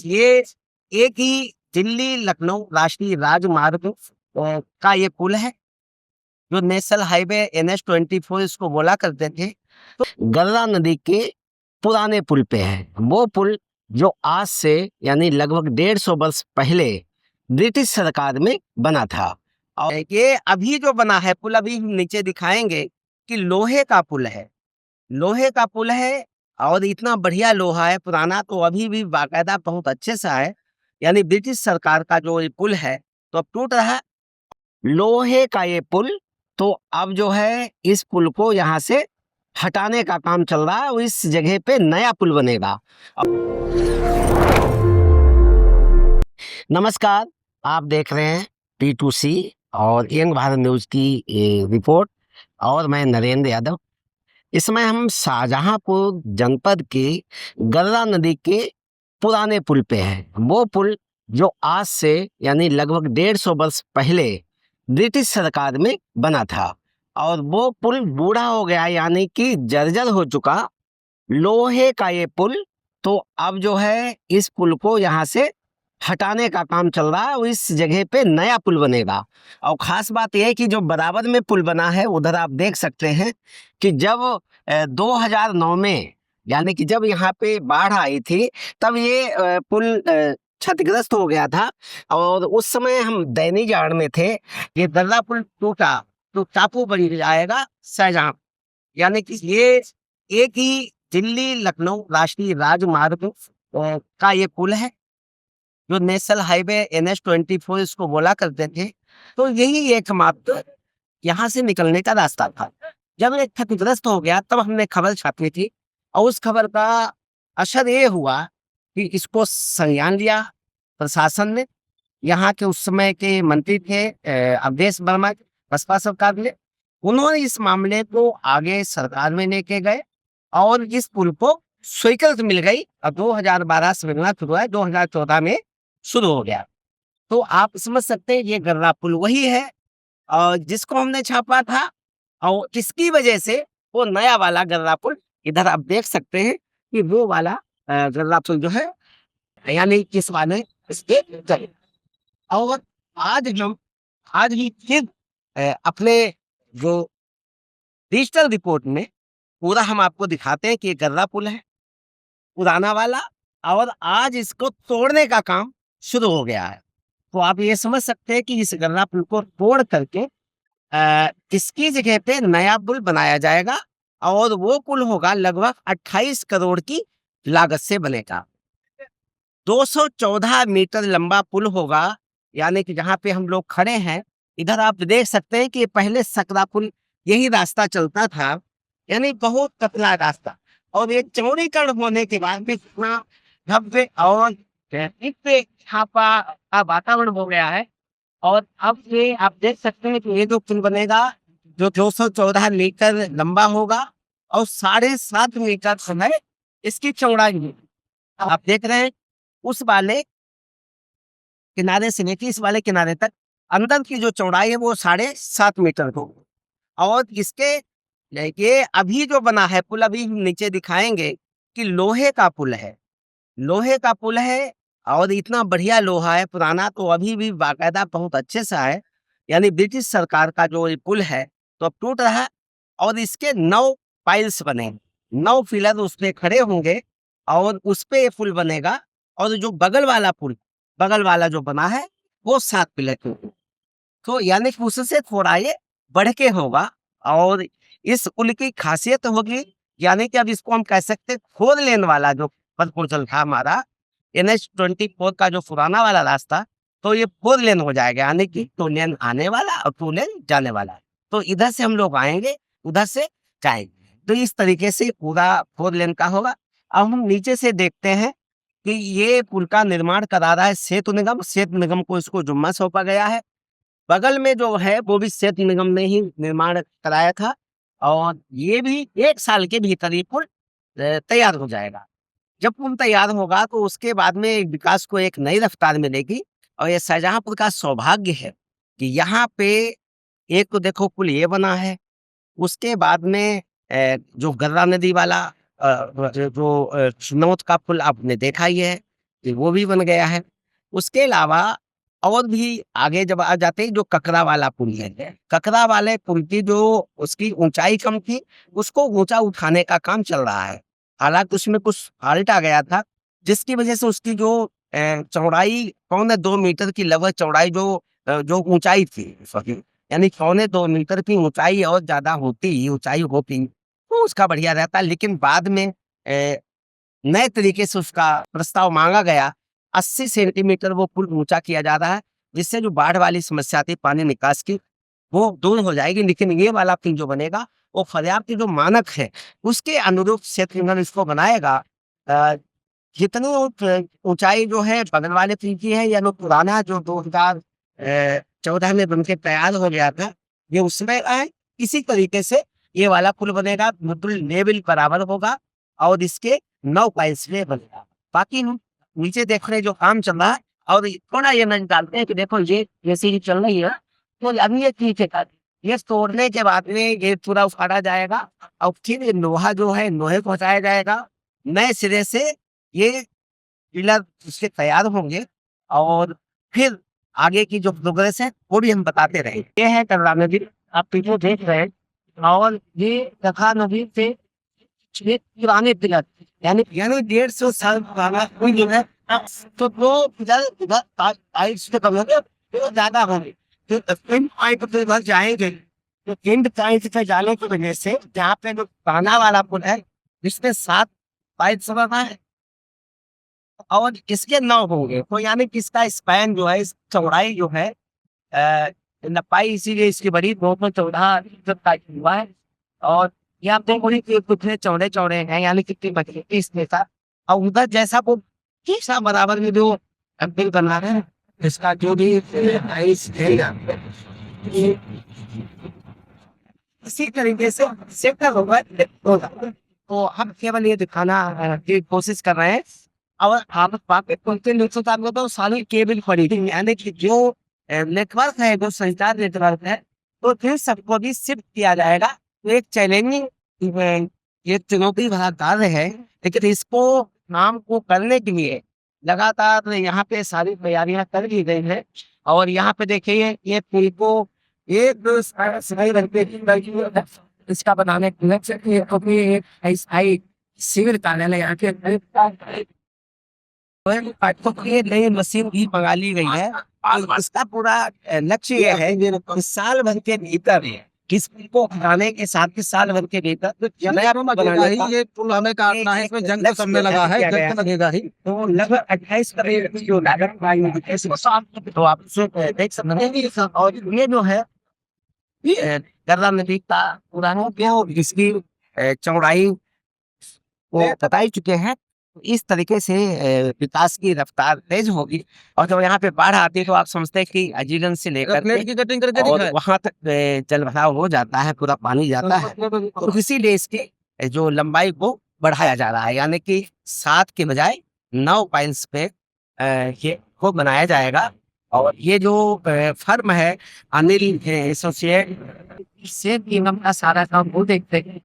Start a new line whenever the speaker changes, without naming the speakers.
ये एक ही दिल्ली लखनऊ राष्ट्रीय राजमार्ग का ये पुल है, जो नेशनल हाईवे NH-24 इसको बोला करते थे। तो गर्रा नदी के पुराने पुल पे है। वो पुल जो आज से यानी लगभग 150 वर्ष पहले ब्रिटिश सरकार में बना था। और ये अभी जो बना है पुल, अभी हम नीचे दिखाएंगे कि लोहे का पुल है। लोहे का पुल है और इतना बढ़िया लोहा है, पुराना, तो अभी भी बाकायदा बहुत अच्छे सा है। यानी ब्रिटिश सरकार का जो ये पुल है तो अब टूट रहा है। लोहे का ये पुल, तो अब जो है इस पुल को यहाँ से हटाने का काम चल रहा है और इस जगह पे नया पुल बनेगा। नमस्कार, आप देख रहे हैं P2C और यंग भारत न्यूज की रिपोर्ट और मैं नरेंद्र यादव। इसमें हम शाहजहांपुर जनपद के गर्रा नदी के पुराने पुल पे हैं। वो पुल जो आज से यानी लगभग 150 वर्ष पहले ब्रिटिश सरकार में बना था और वो पुल बूढ़ा हो गया, यानी कि जर्जर हो चुका। लोहे का ये पुल, तो अब जो है इस पुल को यहाँ से हटाने का काम चल रहा है और इस जगह पे नया पुल बनेगा। और ख़ास बात यह है कि जो बराबर में पुल बना है उधर आप देख सकते हैं कि जब 2009 में, यानी कि जब यहाँ पे बाढ़ आई थी, तब ये पुल क्षतिग्रस्त हो गया था और उस समय हम दैनी जाड़ में थे। ये गर्रा पुल टूटा तो टापू बन जाएगा शाहजहां। यानी कि ये एक ही दिल्ली लखनऊ राष्ट्रीय राजमार्ग का ये पुल है, जो नेशनल हाईवे NH-24 इसको बोला करते थे। तो यही एकमात्र यहाँ से निकलने का रास्ता था। जब ये क्षतिग्रस्त हो गया तब हमने खबर छापी थी और उस खबर का असर ये हुआ कि इसको संज्ञान लिया प्रशासन ने। यहाँ के उस समय के मंत्री थे अवधेश वर्मा, बसपा सरकार ने। उन्होंने इस मामले को आगे सरकार में लेके गए और इस पुल को स्वीकृति मिल गई। अब 2012 से मिलना शुरू है, 2014 में शुरू हो गया। तो आप समझ सकते हैं ये गर्रा पुल वही है और जिसको हमने छापा था, और इसकी वजह से वो नया वाला गर्रा पुल इधर आप देख सकते हैं कि वो वाला गर्रा पुल जो है, यानी किस वाले इसके चले। और आज ही फिर अपने जो डिजिटल रिपोर्ट में पूरा हम आपको दिखाते हैं कि ये गर्रा पुल है पुराना वाला, और आज इसको तोड़ने का काम शुरू हो गया है। तो आप ये समझ सकते हैं कि इस गर्रा पुल को तोड़ करके इसकी जगह पे नया पुल बनाया जाएगा और वो पुल होगा लगभग 28 करोड़ की लागत से बनेगा। 214 मीटर लंबा पुल होगा। यानी कि जहाँ पे हम लोग खड़े हैं, इधर आप देख सकते हैं कि पहले सकरा पुल यही रास्ता चलता था, यानी बहुत पतला रास्ता, और ये चौड़ीकरण होने के बाद भी इतना भव्य और छापा का वातावरण हो गया है। और अब ये आप देख सकते हैं कि ये जो पुल बनेगा जो 214 मीटर लंबा होगा और 7.5 मीटर समय इसकी चौड़ाई है। आप देख रहे हैं उस वाले किनारे से लेकर इस वाले किनारे तक अंदर की जो चौड़ाई है वो 7.5 मीटर हो। और इसके ये अभी जो बना है पुल, अभी हम नीचे दिखाएंगे कि लोहे का पुल है। लोहे का पुल है और इतना बढ़िया लोहा है, पुराना, तो अभी भी बाकायदा बहुत अच्छे सा है। यानी ब्रिटिश सरकार का जो ये पुल है तो अब टूट रहा है और इसके 9 पाइल्स बने, 9 पिलर उस पे खड़े होंगे और उस पे ये पुल बनेगा। और जो बगल वाला पुल, बगल वाला जो बना है वो 7 पिलर के होंगे। तो यानी कि उससे थोड़ा ये बढ़ के होगा। और इस पुल की खासियत होगी, यानी कि अब इसको हम कह सकते हैं 4 लेन वाला जो प्रपोजल था हमारा NH-24 का जो पुराना वाला रास्ता, तो ये 4 लेन हो जाएगा। यानी कि 2 लेन आने वाला और 2 लेन जाने वाला। तो इधर से हम लोग आएंगे, उधर से जाएंगे, तो इस तरीके से पूरा 4 लेन का होगा। अब हम नीचे से देखते हैं कि ये पुल का निर्माण करा रहा है सेतु निगम। सेतु निगम को इसको जुम्मा सौंपा गया है। बगल में जो है वो भी सेतु निगम ने ही निर्माण कराया था और ये भी 1 साल के भीतर ये पुल तैयार हो जाएगा। जब पुल तैयार होगा तो उसके बाद में विकास को एक नई रफ्तार मिलेगी। और ये शाहजहांपुर का सौभाग्य है कि यहाँ पे एक तो देखो पुल ये बना है, उसके बाद में जो गर्रा नदी वाला जो नौत का पुल आपने देखा ही है, वो भी बन गया है। उसके अलावा और भी आगे जब आ जाते हैं जो ककरा वाला पुल है, ककरा वाले पुल की जो उसकी ऊँचाई कम थी, उसको ऊँचा उठाने का काम चल रहा है। हालाँकि उसमें कुछ फ़ॉल्ट आ गया था, जिसकी वजह से उसकी जो चौड़ाई पौने 2 मीटर की लगभग चौड़ाई जो ऊँचाई थी सॉरी, यानी पौने 2 मीटर की ऊँचाई और ज़्यादा ऊँचाई होती, तो उसका बढ़िया रहता। लेकिन बाद में नए तरीके से उसका प्रस्ताव माँगा गया, 80 सेंटीमीटर वो पुल ऊँचा किया जा रहा है, जिससे जो बाढ़ वाली समस्या थी पानी निकास की, वो दूर हो जाएगी। लेकिन ये वाला पुल जो बनेगा, वो पर्याप्त जो मानक है, उसके अनुरूप क्षेत्र इसको बनाएगा। अ, जितनी ऊँचाई जो है बगल वाले पुल की है या जो पुराना जो 2014 में बन के तैयार हो गया था, ये उसमें इसी तरीके से ये वाला पुल बनेगा, बिल्कुल लेवल बराबर होगा और इसके 9 पाइल्स में बनेगा। बाकी हम नीचे देख रहे हैं जो काम चल रहा है और थोड़ा ये नज़र डालते हैं कि देखो ये जैसे ये चल रही है, तो अभी ये नीचे का ये तोड़ने के बाद में ये पूरा उखाड़ा जाएगा और फिर ये लोहा जो है लोहे को हटाया जाएगा। नए सिरे से ये पिलर उसके तैयार होंगे और फिर आगे की जो प्रोग्रेस है वो भी हम बताते रहेंगे। ये है कमला नदी, आप पीछे देख रहे हैं और ये कथा नदी से ये पुराने पिलर यानी 150 साल पुराना पुल जो है, तो वो पिलर इधर टाइल्स पे कम होंगे, वो ज़्यादा होंगे। फिर एंड पॉइंट पे इधर जाएँगे, तो एंड पॉइंट पे जाने की वजह से जहाँ पे जो पुराना वाला पुल है, जिसमें 7 पाइप्स बना है और इसके 9 होंगे, तो यानी कि इसका स्पैन जो है, इस चौड़ाई जो है लंबाई इसीलिए इसकी बड़ी 2 में 14 हुआ है और ये आप देखोगे कि कितने चौड़े-चौड़े हैं, यानी कितनी मजबूती इसके साथ और उधर जैसा वो तीसरा बराबर में जो बिल बना है, इसका जो भी प्राइस है ये इसी तरीके से सेटल होगा। तो हम केवल ये दिखाना की कोशिश कर रहे हैं और आप तो सारी केबल पड़ी थी, यानी कि जो नेटवर्क है, जो संचार नेटवर्क है, तो फिर सबको भी शिफ्ट किया जाएगा। तो एक चैलेंजिंग ये चुनौती भरा कार्य है, लेकिन इसको काम को करने के लिए लगातार यहाँ पे सारी तैयारियां कर ली गई है और यहाँ पे देखिए ये पुल को एक सही रखते इसका बनाने के लिए कभी एक अस्थायी शिविर कार्यालय यहाँ के ये नई मशीन भी मंगा ली गई है और इसका पूरा लक्ष्य ये है कि साल भर के भीतर किस पुल को हटाने के साथ ही साल भर के भीतर तो नया पुल बनाने का
ये पुल हमें काटना है, इसमें जंग तो सबने लगा है, जंग तो लगेगा ही।
तो लगभग 28 करोड़ की जो लागत आई है, तो आप इसे देख सकते हैं और ये जो है गर्रा नदी का पूरा इसकी चौड़ाई वो बता ही चुके हैं। तो इस तरीके से विकास की रफ्तार तेज होगी और जब यहाँ पे बाढ़ आती है तो आप समझते हैं कि अजीरन से लेकर
प्लेट की कटिंग करके
और
दिखाएं।
वहां तक जल भराव हो जाता है, पूरा पानी जाता है। तो इसीलिए इसकी जो लंबाई को बढ़ाया जा रहा है, यानी कि 7 के बजाय 9 पाइल्स पे ये को बनाया जाएगा और ये जो फर्म है अनिल एसोसिएट, इससे भी हम अपना सारा काम वो देखते हैं।